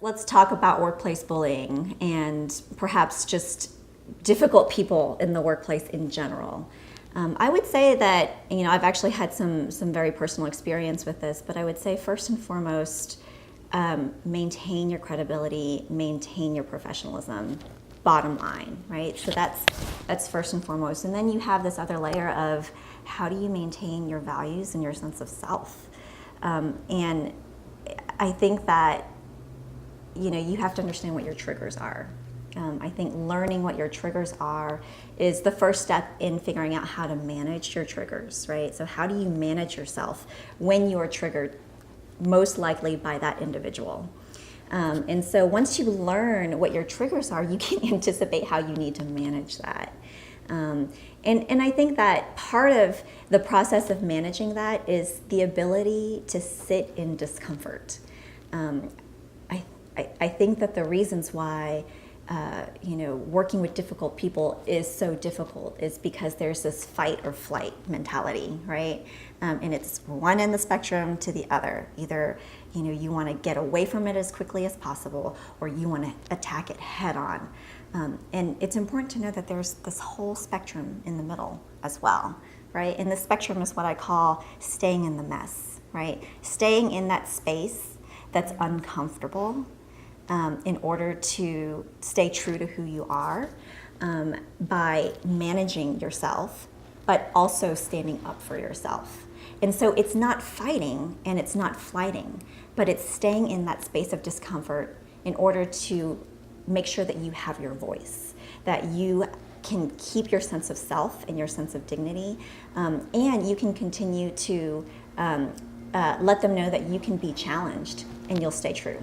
let's talk about workplace bullying and perhaps just difficult people in the workplace in general. I would say that, I've actually had some very personal experience with this, but I would say first and foremost, maintain your credibility, maintain your professionalism, bottom line, right? So that's first and foremost. And then you have this other layer of how do you maintain your values and your sense of self? And I think that, you have to understand what your triggers are. I think learning what your triggers are is the first step in figuring out how to manage your triggers, right? So how do you manage yourself when you are triggered, most likely by that individual? And so once you learn what your triggers are, you can anticipate how you need to manage that. And I think that part of the process of managing that is the ability to sit in discomfort. I think that the reasons why working with difficult people is so difficult is because there's this fight or flight mentality, right? And it's one end of the spectrum to the other. Either, you want to get away from it as quickly as possible, or you want to attack it head on. And it's important to know that there's this whole spectrum in the middle as well, right? And the spectrum is what I call staying in the mess, right? Staying in that space that's uncomfortable, in order to stay true to who you are, by managing yourself, but also standing up for yourself. And so it's not fighting and it's not flighting, but it's staying in that space of discomfort in order to make sure that you have your voice, that you can keep your sense of self and your sense of dignity, and you can continue to let them know that you can be challenged and you'll stay true.